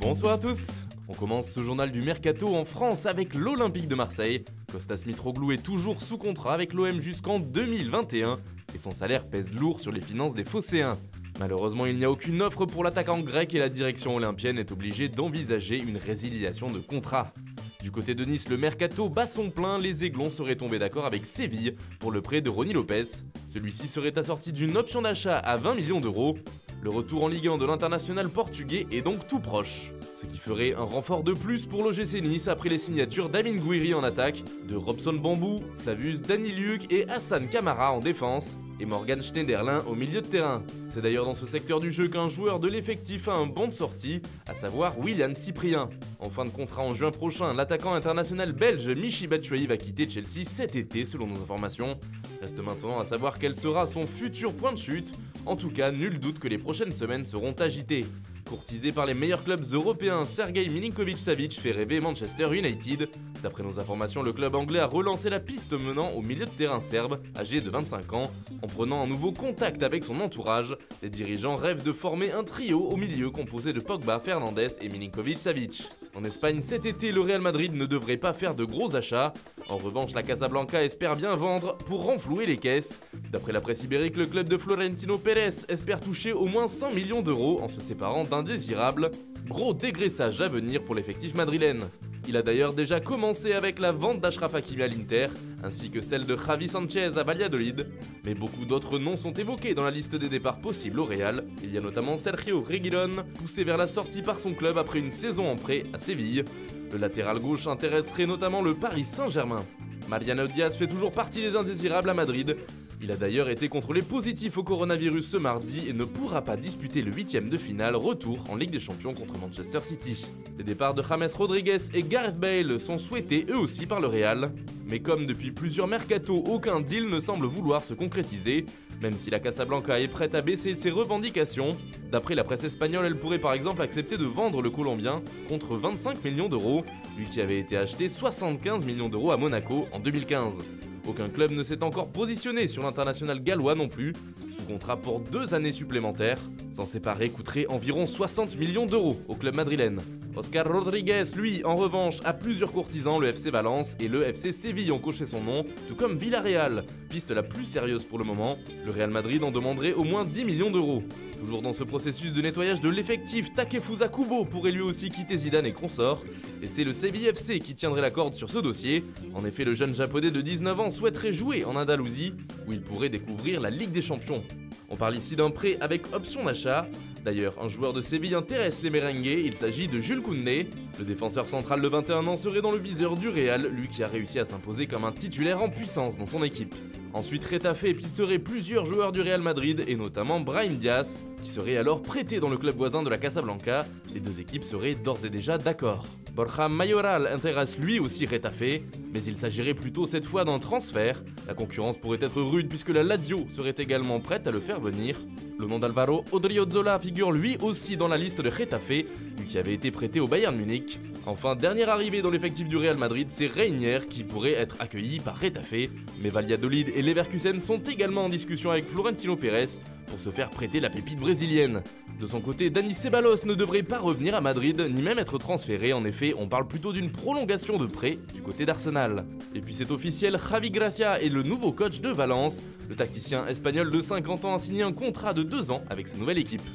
Bonsoir à tous. On commence ce journal du Mercato en France avec l'Olympique de Marseille. Kostas Mitroglou est toujours sous contrat avec l'OM jusqu'en 2021 et son salaire pèse lourd sur les finances des Phocéens. Malheureusement, il n'y a aucune offre pour l'attaquant grec et la direction olympienne est obligée d'envisager une résiliation de contrat. Du côté de Nice, le Mercato bat son plein, les Aiglons seraient tombés d'accord avec Séville pour le prêt de Rony Lopez. Celui-ci serait assorti d'une option d'achat à 20 millions d'euros. Le retour en Ligue 1 de l'international portugais est donc tout proche. Ce qui ferait un renfort de plus pour l'OGC Nice après les signatures d'Amin Gouiri en attaque, de Robson Bambou, Flavius Daniliuk et Hassan Kamara en défense, et Morgan Schneiderlin au milieu de terrain. C'est d'ailleurs dans ce secteur du jeu qu'un joueur de l'effectif a un banc de sortie, à savoir Willian Cyprien. En fin de contrat en juin prochain, l'attaquant international belge Michy Batshuayi va quitter Chelsea cet été selon nos informations. Reste maintenant à savoir quel sera son futur point de chute. En tout cas, nul doute que les prochaines semaines seront agitées. Courtisé par les meilleurs clubs européens, Sergej Milinkovic-Savic fait rêver Manchester United. D'après nos informations, le club anglais a relancé la piste menant au milieu de terrain serbe, âgé de 25 ans. En prenant un nouveau contact avec son entourage, les dirigeants rêvent de former un trio au milieu composé de Pogba, Fernandes et Milinkovic-Savic. En Espagne, cet été, le Real Madrid ne devrait pas faire de gros achats. En revanche, la Casablanca espère bien vendre pour renflouer les caisses. D'après la presse ibérique, le club de Florentino Pérez espère toucher au moins 100 millions d'euros en se séparant d'indésirables. Gros dégraissage à venir pour l'effectif madrilène. Il a d'ailleurs déjà commencé avec la vente d'Achraf Hakimi à l'Inter, ainsi que celle de Javi Sanchez à Valladolid. Mais beaucoup d'autres noms sont évoqués dans la liste des départs possibles au Real. Il y a notamment Sergio Reguilón, poussé vers la sortie par son club après une saison en prêt à Séville. Le latéral gauche intéresserait notamment le Paris Saint-Germain. Mariano Diaz fait toujours partie des indésirables à Madrid. Il a d'ailleurs été contrôlé positif au coronavirus ce mardi et ne pourra pas disputer le 8e de finale retour en Ligue des Champions contre Manchester City. Les départs de James Rodriguez et Gareth Bale sont souhaités eux aussi par le Real. Mais comme depuis plusieurs mercatos, aucun deal ne semble vouloir se concrétiser, même si la Casablanca est prête à baisser ses revendications. D'après la presse espagnole, elle pourrait par exemple accepter de vendre le Colombien contre 25 millions d'euros, lui qui avait été acheté 75 millions d'euros à Monaco en 2015. Aucun club ne s'est encore positionné sur l'international gallois non plus, sous contrat pour 2 années supplémentaires. S'en séparer coûterait environ 60 millions d'euros au club madrilène. Oscar Rodriguez, lui, en revanche, a plusieurs courtisans, le FC Valence et le FC Séville ont coché son nom, tout comme Villarreal, piste la plus sérieuse pour le moment. Le Real Madrid en demanderait au moins 10 millions d'euros. Toujours dans ce processus de nettoyage de l'effectif, Takefusa Kubo pourrait lui aussi quitter Zidane et consorts, et c'est le Séville FC qui tiendrait la corde sur ce dossier. En effet, le jeune japonais de 19 ans souhaiterait jouer en Andalousie, où il pourrait découvrir la Ligue des Champions. On parle ici d'un prêt avec option d'achat. D'ailleurs, un joueur de Séville intéresse les merengues, il s'agit de Jules Koundé. Le défenseur central de 21 ans serait dans le viseur du Real, lui qui a réussi à s'imposer comme un titulaire en puissance dans son équipe. Ensuite, Retafe pisterait plusieurs joueurs du Real Madrid, et notamment Brahim Diaz, qui serait alors prêté dans le club voisin de la Casablanca. Les deux équipes seraient d'ores et déjà d'accord. Borja Mayoral intéresse lui aussi Retafe, mais il s'agirait plutôt cette fois d'un transfert. La concurrence pourrait être rude puisque la Lazio serait également prête à le faire venir. Le nom d'Alvaro Odriozola figure lui aussi dans la liste de Retafe, lui qui avait été prêté au Bayern Munich. Enfin, dernière arrivée dans l'effectif du Real Madrid, c'est Reinier qui pourrait être accueilli par Retafe, mais Valladolid et Leverkusen sont également en discussion avec Florentino Pérez pour se faire prêter la pépite brésilienne. De son côté, Dani Ceballos ne devrait pas revenir à Madrid, ni même être transféré, en effet, on parle plutôt d'une prolongation de prêt du côté d'Arsenal. Et puis c'est officiel, Javi Gracia est le nouveau coach de Valence. Le tacticien espagnol de 50 ans a signé un contrat de 2 ans avec sa nouvelle équipe.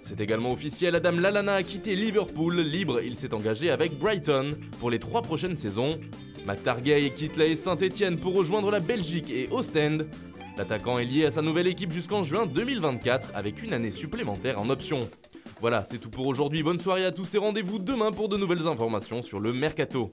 C'est également officiel, Adam Lallana a quitté Liverpool. Libre, il s'est engagé avec Brighton pour les 3 prochaines saisons. McTargay quitte la Saint-Etienne pour rejoindre la Belgique et Ostend. L'attaquant est lié à sa nouvelle équipe jusqu'en juin 2024 avec une année supplémentaire en option. Voilà, c'est tout pour aujourd'hui, bonne soirée à tous et rendez-vous demain pour de nouvelles informations sur le Mercato.